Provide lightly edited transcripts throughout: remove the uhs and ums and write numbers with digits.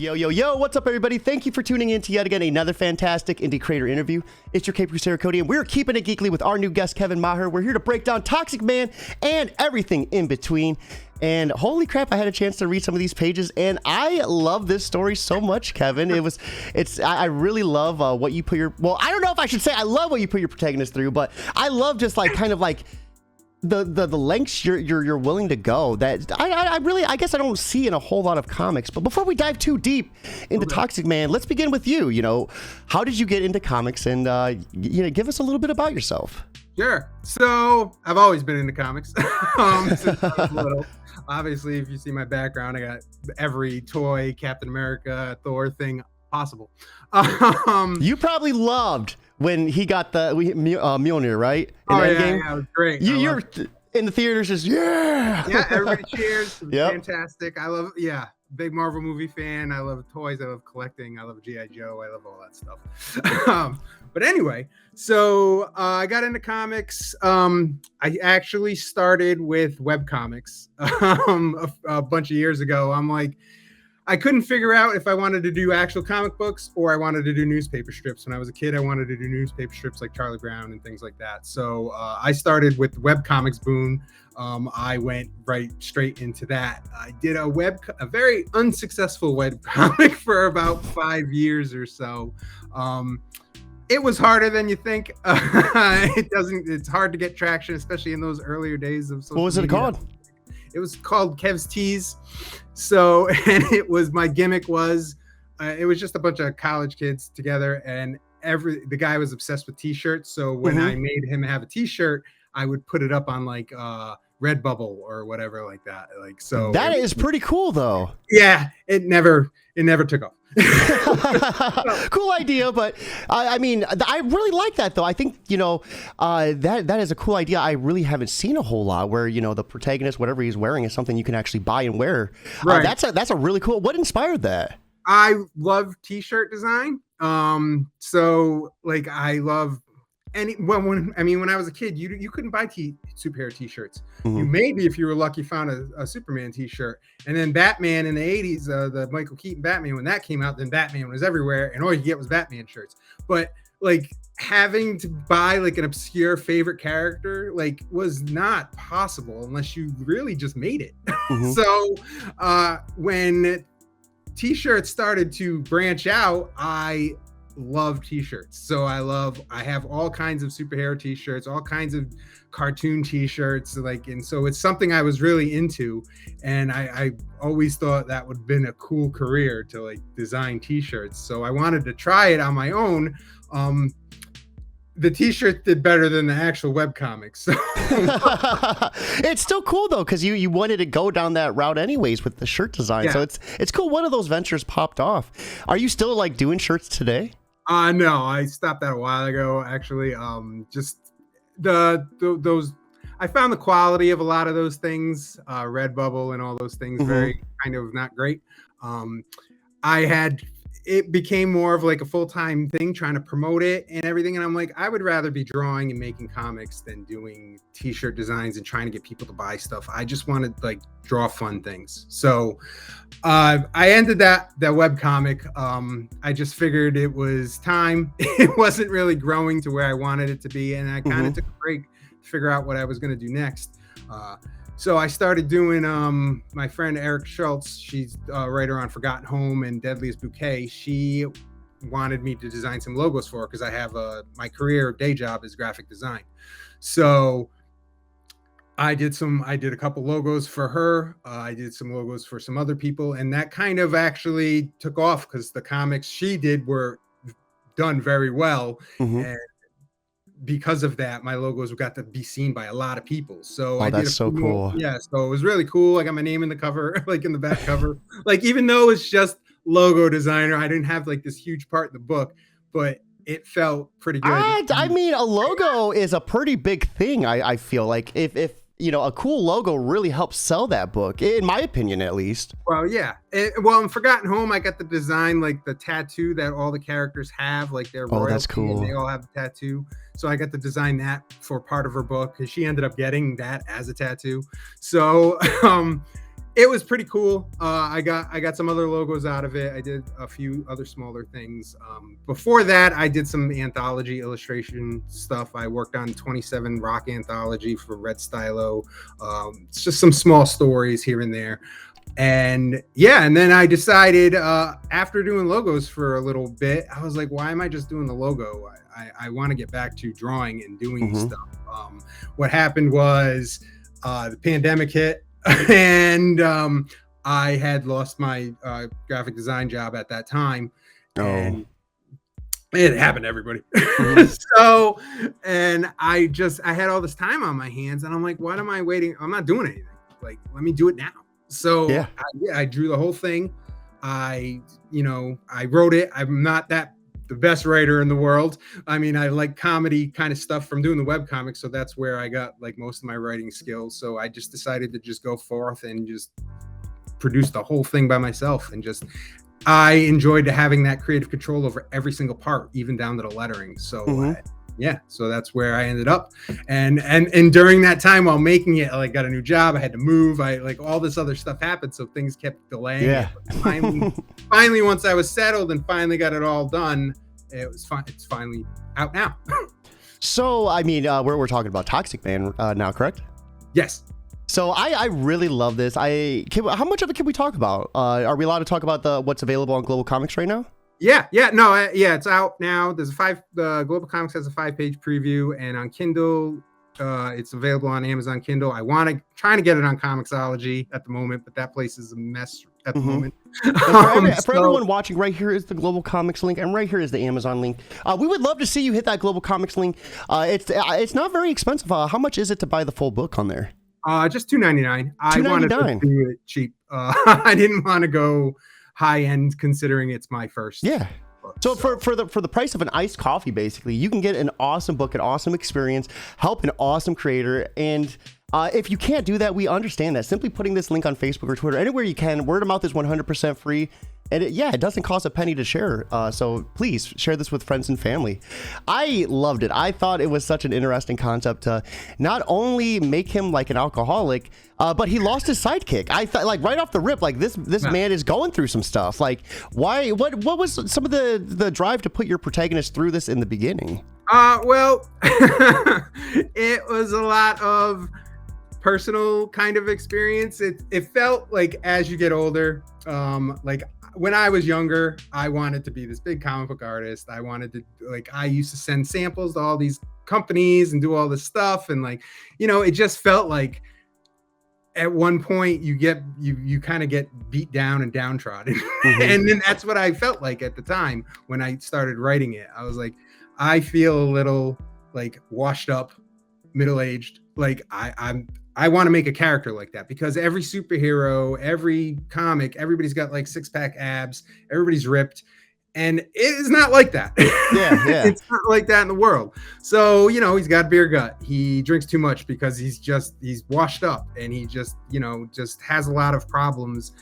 Yo, yo, yo, what's up, everybody? Thank you for tuning in to yet again another fantastic indie creator interview. It's your Cape Crusader Cody, and we're keeping it geekly with our new guest, Kevin Maher. We're here to break down Toxic Man and everything in between. And holy crap, I had a chance to read some of these pages, and I love this story so much, Kevin. I really love what you put your, well, I don't know if I should say I love what you put your protagonist through, but I love just like kind of like the lengths you're willing to go that I guess I don't see in a whole lot of comics. But before we dive too deep into Toxic Man, let's begin with you. You know, how did you get into comics, and give us a little bit about yourself. Sure. So I've always been into comics since I was little. Obviously, if you see my background, I got every toy, Captain America, Thor thing possible. You probably loved when he got the Mjolnir, right? Yeah, it was great. You're in the theaters, just yeah, everybody cheers. It was Yep. fantastic. I love, big Marvel movie fan. I love toys. I love collecting. I love G.I. Joe. I love all that stuff. But anyway, so I got into comics. I actually started with webcomics a bunch of years ago. I couldn't figure out if I wanted to do actual comic books or I wanted to do newspaper strips. When I was a kid, I wanted to do newspaper strips like Charlie Brown and things like that. So I started with webcomics boom. I went right straight into that. I did a very unsuccessful webcomic for about 5 years or so. It was harder than you think. It's hard to get traction, especially in those earlier days of social media. What was it called? It was called Kev's Tees. So, and my gimmick was, it was just a bunch of college kids together, and the guy was obsessed with t-shirts. So when I made him have a t-shirt, I would put it up on like Redbubble or whatever like that. Like, so that is pretty cool though. Yeah, it never took off. Cool idea, but I mean, I really like that though. I think that is a cool idea. I really haven't seen a whole lot where the protagonist, whatever he's wearing, is something you can actually buy and wear. Right. That's a really cool. What inspired that? I love t-shirt design. So like I love when I was a kid, you couldn't buy superhero t-shirts. You maybe, if you were lucky, found a Superman t-shirt. And then Batman in the 80s, the Michael Keaton Batman, when that came out, then Batman was everywhere and all you get was Batman shirts. But like having to buy like an obscure favorite character like was not possible unless you really just made it. So when t-shirts started to branch out, I love t-shirts. So I have all kinds of superhero t-shirts, all kinds of cartoon t-shirts, and so it's something I was really into, and I always thought that would have been a cool career to like design t-shirts. So I wanted to try it on my own. The t-shirt did better than the actual webcomics. So. It's still cool though, because you wanted to go down that route anyways with the shirt design. Yeah. So it's cool. One of those ventures popped off. Are you still like doing shirts today? No, I stopped that a while ago, actually. Just those, I found the quality of a lot of those things, Redbubble and all those things, very kind of not great. It became more of like a full-time thing, trying to promote it and everything. And I'm like, I would rather be drawing and making comics than doing t-shirt designs and trying to get people to buy stuff. I just wanted like draw fun things. So I ended that webcomic. I just figured it was time. It wasn't really growing to where I wanted it to be. And I kind of took a break to figure out what I was going to do next. So I started doing, my friend Eric Schultz, she's a writer on Forgotten Home and Deadliest Bouquet. She wanted me to design some logos for her because I have my career day job is graphic design. So I did a couple logos for her. I did some logos for some other people, and that kind of actually took off because the comics she did were done very well. And because of that, my logos got to be seen by a lot of people. So that's so cool. Yeah, so it was really cool. I got my name in the cover, like in the back cover. Like even though it's just logo designer, I didn't have like this huge part in the book, but it felt pretty good. I mean, a logo is a pretty big thing. I feel like if a cool logo really helps sell that book, in my opinion, at least. Well, yeah. In Forgotten Home, I got the design, like the tattoo that all the characters have, like their royalty. That's cool. And they all have the tattoo. So I got to design that for part of her book because she ended up getting that as a tattoo. So It was pretty cool. I got some other logos out of it. I did a few other smaller things. Before that, I did some anthology illustration stuff. I worked on 27 Rock anthology for Red Stylo. It's just some small stories here and there. And yeah, and then I decided after doing logos for a little bit, I was like, why am I just doing the logo? I want to get back to drawing and doing stuff. What happened was the pandemic hit. And I had lost my graphic design job at that time. And it happened to everybody. So, and I had all this time on my hands, and I'm like, what am I waiting? I'm not doing anything. Like, let me do it now. So yeah. I drew the whole thing. I wrote it. I'm not the best writer in the world. I mean, I like comedy kind of stuff from doing the webcomics. So that's where I got like most of my writing skills. So I just decided to just go forth and just produce the whole thing by myself. And I enjoyed having that creative control over every single part, even down to the lettering. So so that's where I ended up. And during that time while making it, I got a new job. I had to move. All this other stuff happened. So things kept delaying. Yeah. Finally, once I was settled and finally got it all done, it was fun. It's finally out now. So, I mean, we're talking about Toxic Man now, correct? Yes. So I really love this. How much of it can we talk about? Are we allowed to talk about what's available on Global Comics right now? Yeah, it's out now. The Global Comics has a 5-page preview, and on Kindle, it's available on Amazon Kindle. Trying to get it on Comixology at the moment, but that place is a mess at the moment. For everyone watching, right here is the Global Comics link, and right here is the Amazon link. We would love to see you hit that Global Comics link. It's not very expensive. How much is it to buy the full book on there? Just $2.99. I wanted to do it cheap. I didn't want to go high end, considering it's my first. Yeah. Book, so for the price of an iced coffee, basically, you can get an awesome book, an awesome experience, help an awesome creator. And if you can't do that, we understand that. Simply putting this link on Facebook or Twitter, anywhere you can, word of mouth is 100% free. And it doesn't cost a penny to share. So please share this with friends and family. I loved it. I thought it was such an interesting concept to not only make him like an alcoholic, but he lost his sidekick. I thought, like, right off the rip, like this man is going through some stuff. Like, why? What was some of the drive to put your protagonist through this in the beginning? Well, it was a lot of personal kind of experience. It felt like as you get older, like when I was younger, I wanted to be this big comic book artist. I wanted to, I used to send samples to all these companies and do all this stuff. And it just felt like at one point you kind of get beat down and downtrodden. And then that's what I felt like at the time when I started writing it. I was like, I feel a little washed up, middle-aged. I want to make a character like that, because every superhero, every comic, everybody's got six-pack abs, everybody's ripped, and it is not like that. Yeah. It's not like that in the world. So, he's got beer gut. He drinks too much because he's washed up, and he just has a lot of problems,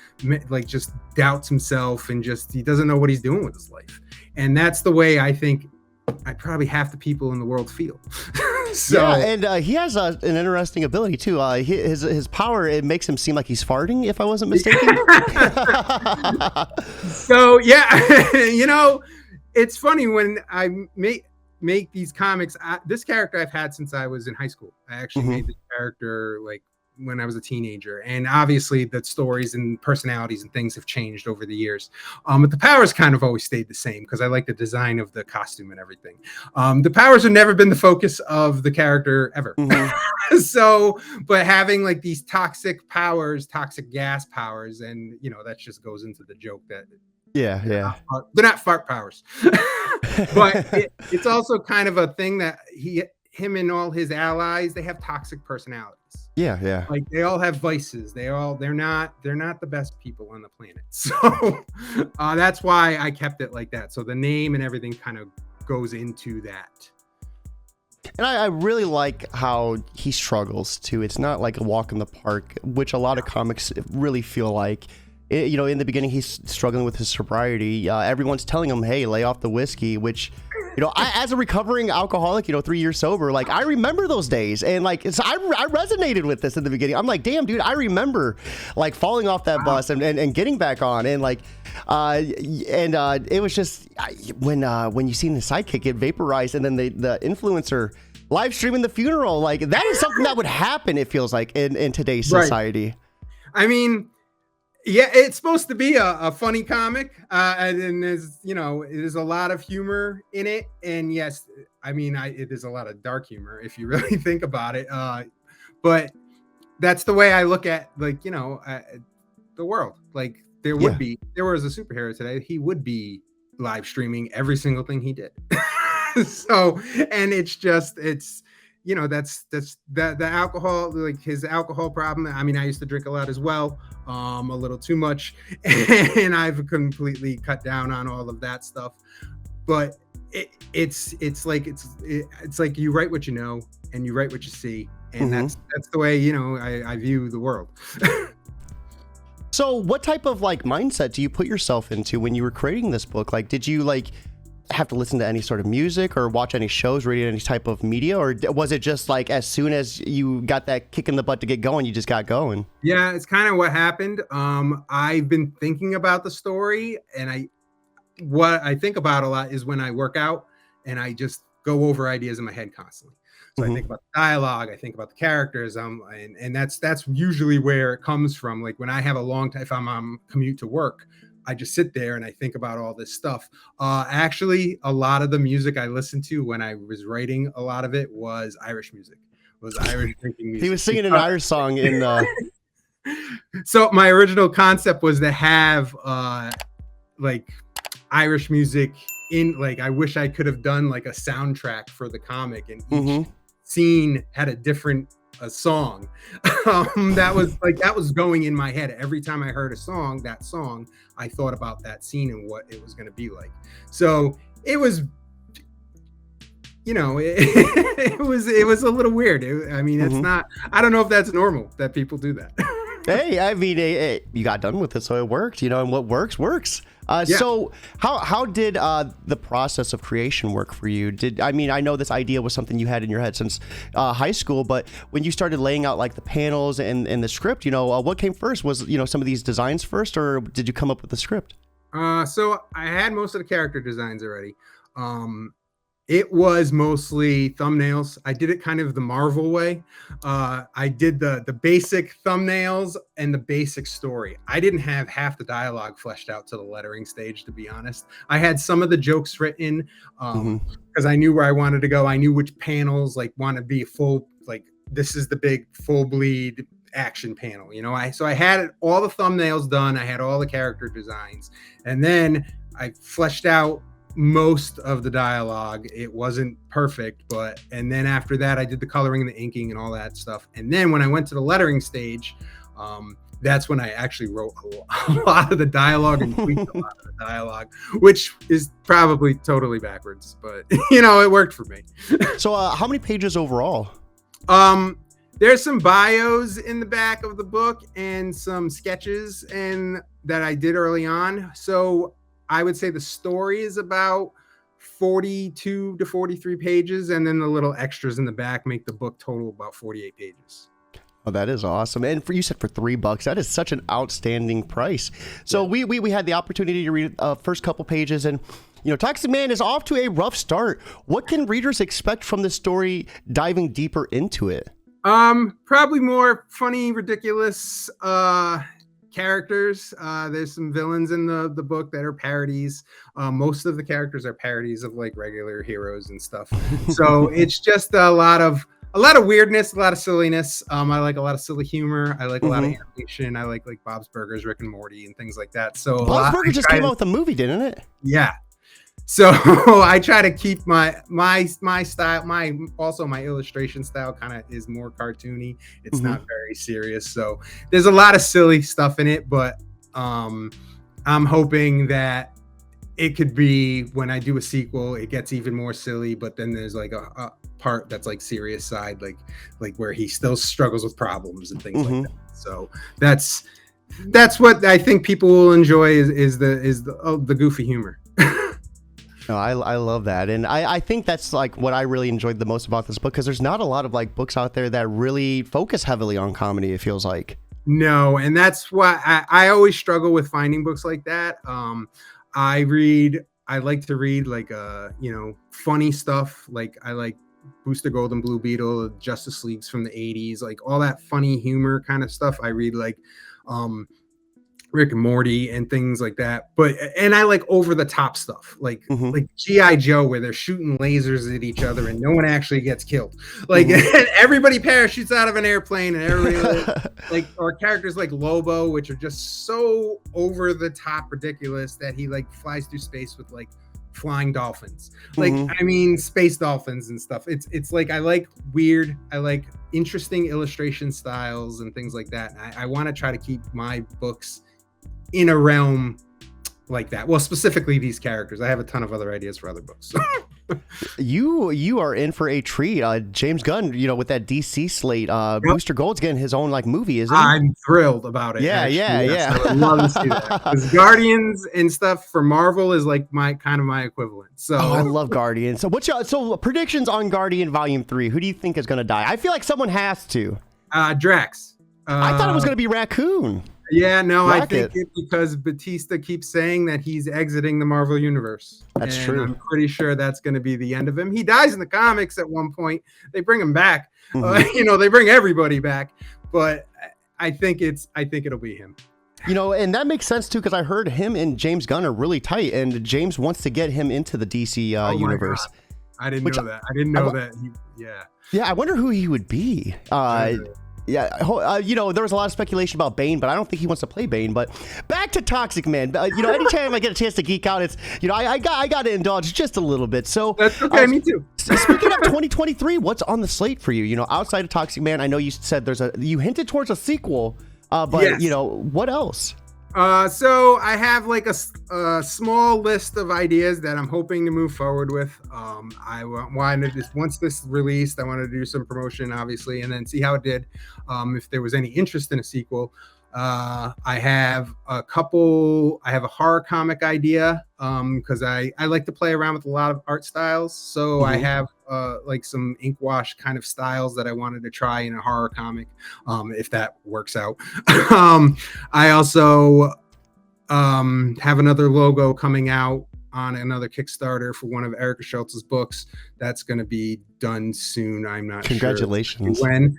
just doubts himself, and he doesn't know what he's doing with his life. And that's the way I think probably half the people in the world feel. So, yeah, and he has an interesting ability too. His power, it makes him seem like he's farting, if I wasn't mistaken. So yeah, it's funny when I make these comics. This character I've had since I was in high school. I actually made this character when I was a teenager, and obviously the stories and personalities and things have changed over the years, but the powers kind of always stayed the same, because I like the design of the costume and everything. The powers have never been the focus of the character ever. So, but having these toxic powers, toxic gas powers, and that just goes into the joke that they're not fart powers. But it's also kind of a thing that him and all his allies, they have toxic personalities. Yeah. They all have vices. They're not the best people on the planet. So that's why I kept it like that. So the name and everything kind of goes into that. And I really like how he struggles too. It's not like a walk in the park, which a lot of comics really feel like. In the beginning, he's struggling with his sobriety. Everyone's telling him, hey, lay off the whiskey, which You know, as a recovering alcoholic, 3 years sober, like I remember those days, and like I resonated with this in the beginning. I'm like, damn, dude, I remember like falling off that bus and getting back on, and like, it was just when you seen the sidekick get vaporized, and then the influencer live streaming the funeral, like that is something that would happen. It feels like in today's society. I mean, yeah, it's supposed to be a funny comic, and there's a lot of humor in it. And yes, I mean, there's a lot of dark humor if you really think about it. But that's the way I look at the world. Like there was a superhero today, he would be live streaming every single thing he did. So, and it's that's the alcohol, like his alcohol problem. I mean, I used to drink a lot as well, a little too much, and I've completely cut down on all of that stuff. But it's like you write what you know and you write what you see, and that's the way I view the world. So, what type of like mindset do you put yourself into when you were creating this book? Like, did you have to listen to any sort of music or watch any shows, read any type of media, or was it just like as soon as you got that kick in the butt to get going, you just got going? Yeah, it's kind of what happened. I've been thinking about the story, and what I think about a lot is when I work out and I just go over ideas in my head constantly. So I think about the dialogue, I think about the characters, and that's usually where it comes from. Like when I have a long time, if I'm on commute to work, I just sit there and I think about all this stuff. Actually, a lot of the music I listened to when I was writing, a lot of it was Irish music. Irish drinking music. He was singing an Irish song in. So my original concept was to have like Irish music in. Like I wish I could have done like a soundtrack for the comic, and each scene had a different song. That was going in my head every time I heard that song I thought about that scene and what it was going to be like. So it was it was a little weird. It's not, I don't know if that's normal that people do that. Hey, I mean, you got done with it, so it worked, and what works. So how did the process of creation work for you? I know this idea was something you had in your head since high school, but when you started laying out like the panels and the script, what came first? Was, some of these designs first, or did you come up with the script? So I had most of the character designs already. It was mostly thumbnails. I did it kind of the Marvel way. I did the basic thumbnails and the basic story. I didn't have half the dialogue fleshed out to the lettering stage, to be honest. I had some of the jokes written because I knew where I wanted to go. I knew which panels want to be full, like this is the big full bleed action panel. So I had all the thumbnails done. I had all the character designs, and then I fleshed out most of the dialogue. It wasn't perfect, and then after that I did the coloring and the inking and all that stuff. And then when I went to the lettering stage, that's when I actually wrote a lot of the dialogue and tweaked a lot of the dialogue, which is probably totally backwards, but it worked for me. So how many pages overall? There's some bios in the back of the book and some sketches that I did early on. So I would say the story is about 42 to 43 pages, and then the little extras in the back make the book total about 48 pages. Oh, that is awesome. And you said for $3, that is such an outstanding price. So we had the opportunity to read first couple pages, and Toxic Man is off to a rough start. What can readers expect from this story diving deeper into it? Probably more funny, ridiculous characters. There's some villains in the book that are parodies. Most of the characters are parodies of like regular heroes and stuff. So it's just a lot of weirdness, a lot of silliness. I like a lot of silly humor. I like a lot of animation. I like Bob's Burgers, Rick and Morty, and things like that. So Bob's Burgers just came out with a movie, didn't it? Yeah. So I try to keep my style, my illustration style kind of is more cartoony. It's not very serious. So there's a lot of silly stuff in it, but I'm hoping that it could be, when I do a sequel, it gets even more silly, but then there's like a part that's like serious side, like where he still struggles with problems and things like that. So that's what I think people will enjoy is the goofy humor. No, I love that. And I think that's like what I really enjoyed the most about this book, because there's not a lot of like books out there that really focus heavily on comedy, it feels like. No, and that's why I always struggle with finding books like that. I like to read like funny stuff. Like I like Booster Gold and Blue Beetle, Justice Leagues from the 80s, like all that funny humor kind of stuff. I read like Rick and Morty and things like that. And I like over the top stuff, like G.I. Joe, where they're shooting lasers at each other and no one actually gets killed. Like and everybody parachutes out of an airplane, and everybody like or characters like Lobo, which are just so over the top ridiculous that he like flies through space with like flying dolphins, like I mean space dolphins and stuff. It's like I like interesting illustration styles and things like that. I want to try to keep my books in a realm like that. Well, specifically these characters. I have a ton of other ideas for other books. You are in for a treat. James Gunn, with that DC slate, Booster Gold's getting his own like movie, isn't he? I'm thrilled about it. Yeah, yes. I would love to see that. Because Guardians and stuff for Marvel is like my equivalent. So I love Guardians. So predictions on Guardian Volume 3. Who do you think is going to die? I feel like someone has to. Drax. I thought it was going to be Raccoon. Yeah, no, Rocket. I think it's because Batista keeps saying that he's exiting the Marvel Universe. That's true. I'm pretty sure that's going to be the end of him. He dies in the comics at one point. They bring him back. They bring everybody back. But I think it'll be him. And that makes sense too, because I heard him and James Gunn are really tight, and James wants to get him into the DC universe. God. I didn't know that. I didn't know that. Yeah, I wonder who he would be. Yeah, there was a lot of speculation about Bane, but I don't think he wants to play Bane. But back to Toxic Man. Anytime I get a chance to geek out, it's I got to indulge just a little bit. So that's okay. Me too. Speaking of 2023, what's on the slate for you? Outside of Toxic Man, I know you said you hinted towards a sequel, but yes. What else? So I have like a small list of ideas that I'm hoping to move forward with. I wanted to once this released, I wanted to do some promotion, obviously, and then see how it did. If there was any interest in a sequel. I have a horror comic idea because I like to play around with a lot of art styles. So I have like some ink wash kind of styles that I wanted to try in a horror comic, if that works out. I also have another logo coming out on another Kickstarter for one of Erica Schultz's books. That's going to be done soon. I'm not Congratulations. sure when.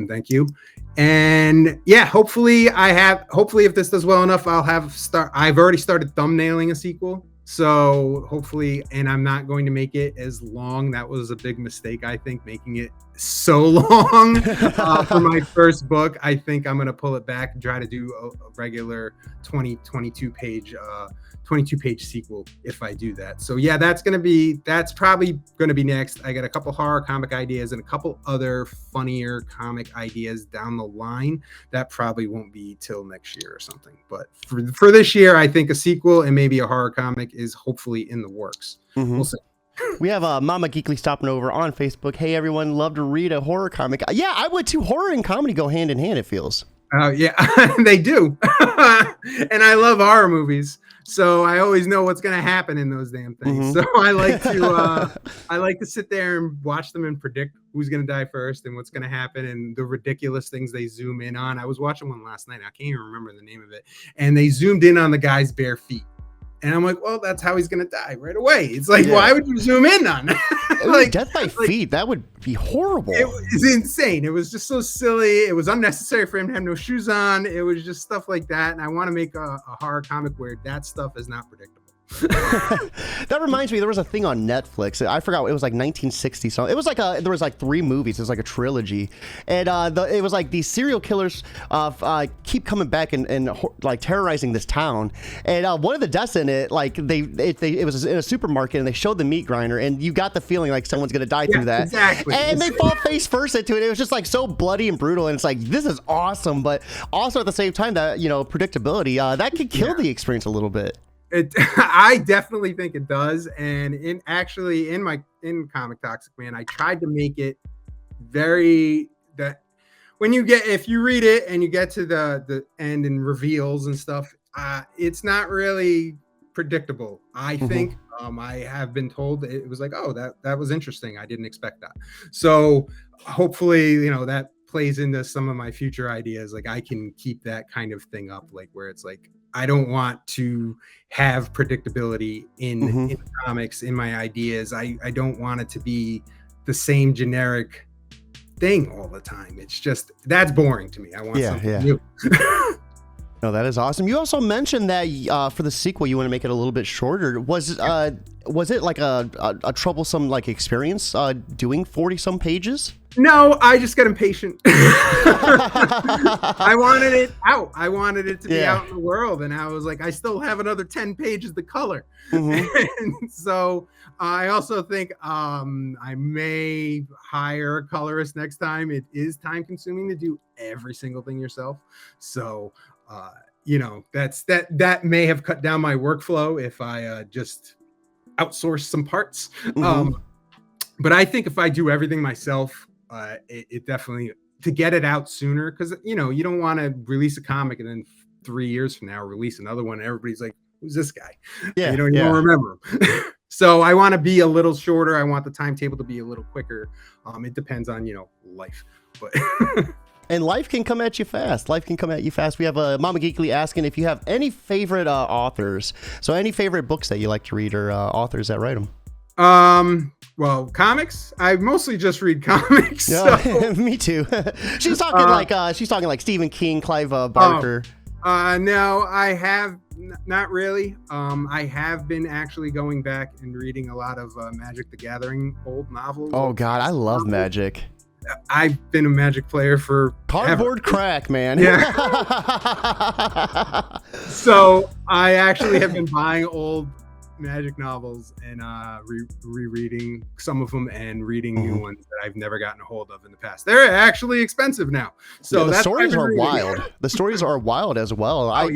Thank you. And yeah, hopefully if this does well enough, I've already started thumbnailing a sequel. So hopefully, and I'm not going to make it as long. That was a big mistake, I think, making it so long for my first book. I think I'm going to pull it back and try to do a regular 22 page sequel if I do that. So yeah, that's probably going to be next. I got a couple horror comic ideas and a couple other funnier comic ideas down the line. That probably won't be till next year or something. But for this year, I think a sequel and maybe a horror comic is hopefully in the works. We'll see. We have Mama Geekly stopping over on Facebook. Hey everyone, love to read a horror comic. Yeah, I would too. Horror and comedy go hand in hand, it feels. Yeah, they do. And I love horror movies. So I always know what's going to happen in those damn things. So I like to sit there and watch them and predict who's going to die first and what's going to happen and the ridiculous things they zoom in on. I was watching one last night. I can't even remember the name of it. And they zoomed in on the guy's bare feet. And I'm like, well, that's how he's going to die right away. It's like, why would you zoom in on that? Like death by feet. That would be horrible. It was insane. It was just so silly. It was unnecessary for him to have no shoes on. It was just stuff like that. And I want to make a horror comic where that stuff is not predictable. That reminds me, there was a thing on Netflix. I forgot. It was like 1960 something. It was like there was like 3 movies. It was like a trilogy, and it was like these serial killers keep coming back and like terrorizing this town. And one of the deaths in it, like it was in a supermarket, and they showed the meat grinder, and you got the feeling like someone's gonna die through that. Exactly. And they fall face first into it. It was just like so bloody and brutal, and it's like this is awesome, but also at the same time that predictability that could kill the experience a little bit. I definitely think it does, and in Comic Toxic Man, I tried to make it if you read it and you get to the end and reveals and stuff, it's not really predictable. I think I have been told it was like, oh, that was interesting. I didn't expect that. So hopefully, that plays into some of my future ideas. Like I can keep that kind of thing up, like where it's like, I don't want to have predictability in comics, in my ideas. I don't want it to be the same generic thing all the time. It's just, that's boring to me. I want something new. No, that is awesome. You also mentioned that for the sequel, you want to make it a little bit shorter. Was it like a troublesome like experience doing 40 some pages? No, I just got impatient. I wanted it out. I wanted it to be out in the world. And I was like, I still have another 10 pages to color. And so I also think I may hire a colorist next time. It is time consuming to do every single thing yourself. So that may have cut down my workflow if I just outsource some parts. But I think if I do everything myself, it definitely, to get it out sooner, because you don't want to release a comic and then 3 years from now release another one and everybody's like, who's this guy? You don't remember him. So I want to be a little shorter. I want the timetable to be a little quicker. It depends on life, but and life can come at you fast. We have Mama Geekly asking if you have any favorite authors. So any favorite books that you like to read or authors that write them? Well, comics. I mostly just read comics. Yeah, so. Me too. She's talking like Stephen King, Clive Barker. No, I have not really. I have been actually going back and reading a lot of Magic the Gathering old novels. Oh God, I love Magic. I've been a Magic player for cardboard crack, man. Yeah. So I actually have been buying old Magic novels and rereading some of them and reading new ones that I've never gotten a hold of in the past. They're actually expensive now. So the stories are wild. The stories are wild as well. I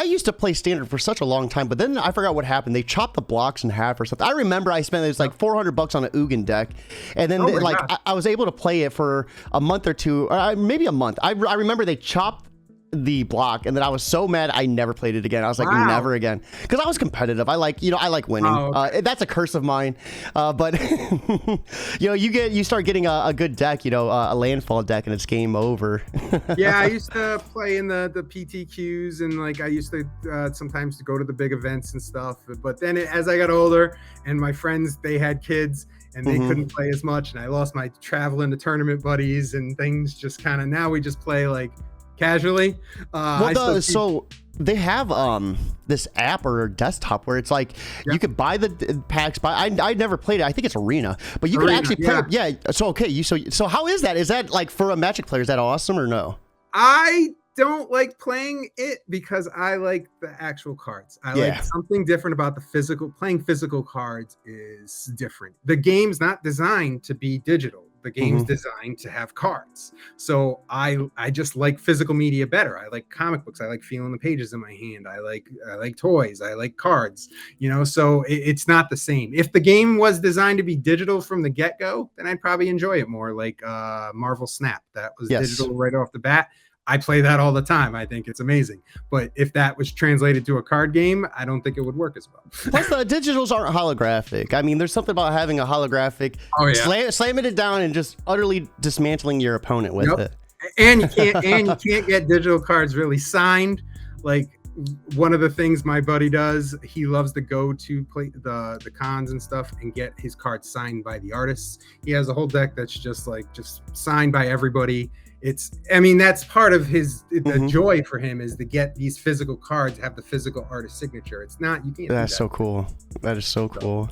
used to play Standard for such a long time, but then I forgot what happened. They chopped the blocks in half or something. I remember I spent like $400 on an Ugin deck, and then I was able to play it for a month or two, or maybe a month. I remember they chopped the block, and then I was so mad I never played it again. I was like, never again, because I was competitive. I like winning. That's a curse of mine. But you start getting a good deck, a landfall deck, and it's game over. Yeah, I used to play in the PTQs, and like I used to sometimes to go to the big events and stuff. But then as I got older, and my friends, they had kids, and they couldn't play as much, and I lost my travel into tournament buddies, and things just kind of, now we just play like casually. So they have this app or desktop where it's like you could buy the packs. I never played it. I think it's Arena, but you can actually play it. Yeah. So okay, so how is that? Is that like, for a Magic player, is that awesome or no? I don't like playing it because I like the actual cards. I like something different about the physical. Playing physical cards is different. The game's not designed to be digital. The game's designed to have cards. So I just like physical media better. I like comic books. I like feeling the pages in my hand. I like toys. I like cards, so it's not the same. If the game was designed to be digital from the get-go, then I'd probably enjoy it more, like Marvel Snap. That was digital right off the bat. I play that all the time. I think it's amazing. But if that was translated to a card game, I don't think it would work as well. Plus, the digitals aren't holographic. I mean, there's something about having a holographic, slamming it down and just utterly dismantling your opponent with it. And you can't get digital cards really signed. Like, one of the things my buddy does, he loves to go to play the cons and stuff and get his cards signed by the artists. He has a whole deck that's just signed by everybody. That's part of the joy for him, is to get these physical cards, have the physical artist signature. It's not, you can't. That's so cool. That is so cool.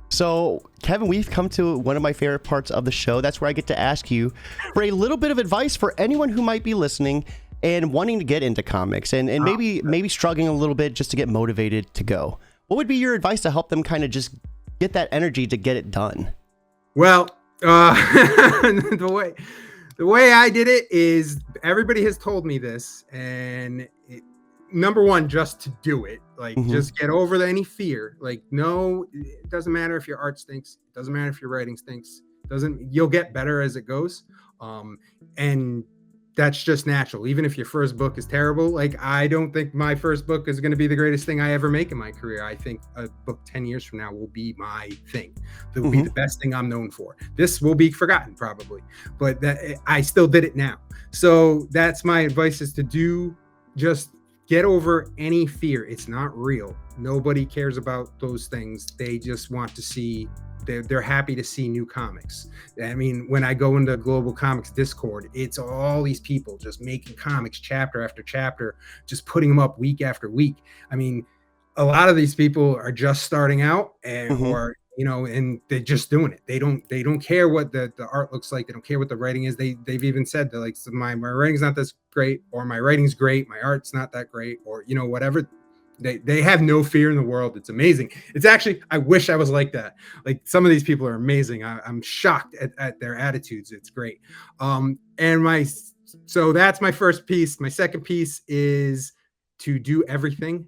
So, Kevin, we've come to one of my favorite parts of the show. That's where I get to ask you for a little bit of advice for anyone who might be listening and wanting to get into comics and maybe struggling a little bit just to get motivated to go. What would be your advice to help them kind of just get that energy to get it done? Well, the way I did it is, everybody has told me this, and number one, just to do it. Like, just get over any fear. Like, no, it doesn't matter if your art stinks. It doesn't matter if your writing stinks. You'll get better as it goes. And that's just natural. Even if your first book is terrible, like I don't think my first book is going to be the greatest thing I ever make in my career. I think a book 10 years from now will be my thing. It will be the best thing I'm known for. This will be forgotten probably, but I still did it now. So that's my advice, is to just get over any fear. It's not real. Nobody cares about those things. They just want to see, they're happy to see new comics. I mean, when I go into Global Comics Discord, it's all these people just making comics chapter after chapter, just putting them up week after week. I mean, a lot of these people are just starting out, and or and they're just doing it. They don't care what the art looks like. They don't care what the writing is. They've even said, they're like, so my writing's not this great, or my writing's great, my art's not that great, or whatever. They have no fear in the world. It's amazing. It's actually, I wish I was like that. Like, some of these people are amazing. I'm shocked at their attitudes. It's great. So that's my first piece. My second piece is to do everything.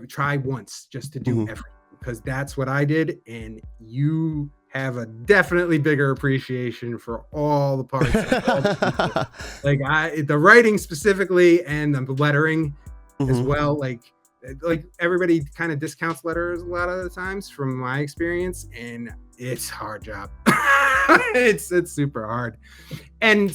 Try once, just to do everything, because that's what I did. And you have a definitely bigger appreciation for all the parts. Like the writing specifically, and the lettering as well. Like everybody kind of discounts letters a lot of the times, from my experience, and it's a hard job. it's super hard. And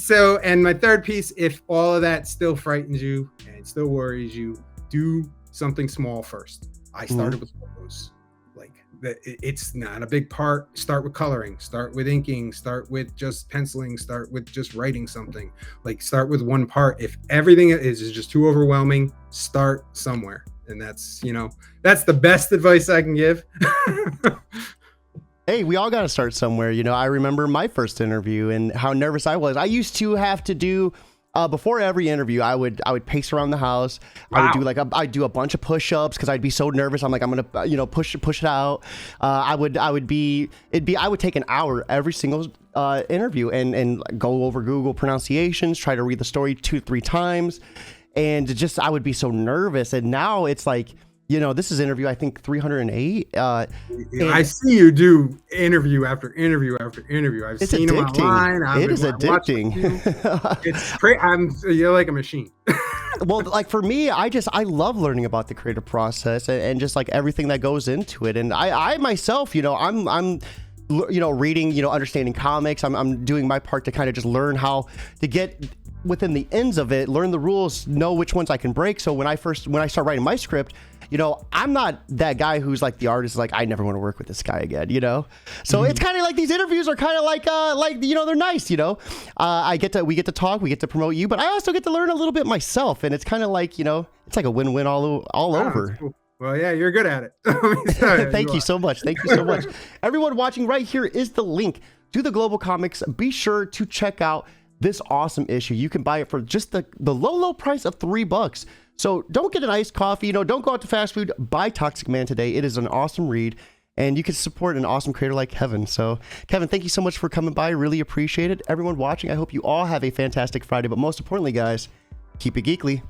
my third piece, if all of that still frightens you and still worries you, do something small first. I started with logos. Like, it's not a big part. Start with coloring, start with inking, start with just penciling, start with just writing something. Like, start with one part. If everything is just too overwhelming, start somewhere. And that's the best advice I can give. Hey, we all got to start somewhere. I remember my first interview and how nervous I was. I used to have to do, before every interview, I would pace around the house. Wow. I'd do a bunch of push-ups because I'd be so nervous. I'm like, I'm gonna push it out. I would take an hour every single interview and go over Google pronunciations, try to read the story 2-3 times. And I would be so nervous. And now it's like, this is interview, I think 308. I see you do interview after interview after interview. I've seen them online. It is addicting. You're like a machine. Well, like for me, I love learning about the creative process and just like everything that goes into it. And I myself, I'm reading, understanding comics. I'm doing my part to kind of just learn how to get within the ends of it, learn the rules, know which ones I can break. So when I start writing my script, I'm not that guy who's like the artist, like, I never want to work with this guy again, So it's kind of like these interviews are kind of like they're nice, we get to talk, we get to promote you, but I also get to learn a little bit myself, and it's kind of like, it's like a win-win all over. Cool. Well, yeah, you're good at it. Thank you so much. Thank you so much. Everyone watching, right here is the link to the Global Comics. Be sure to check out this awesome issue. You can buy it for just the low price of $3. So don't get an iced coffee, don't go out to fast food. Buy Toxic Man today. It is an awesome read, and you can support an awesome creator like Kevin. So Kevin, thank you so much for coming by. Really appreciate it. Everyone watching, I hope you all have a fantastic Friday, but most importantly, guys, keep it geekly.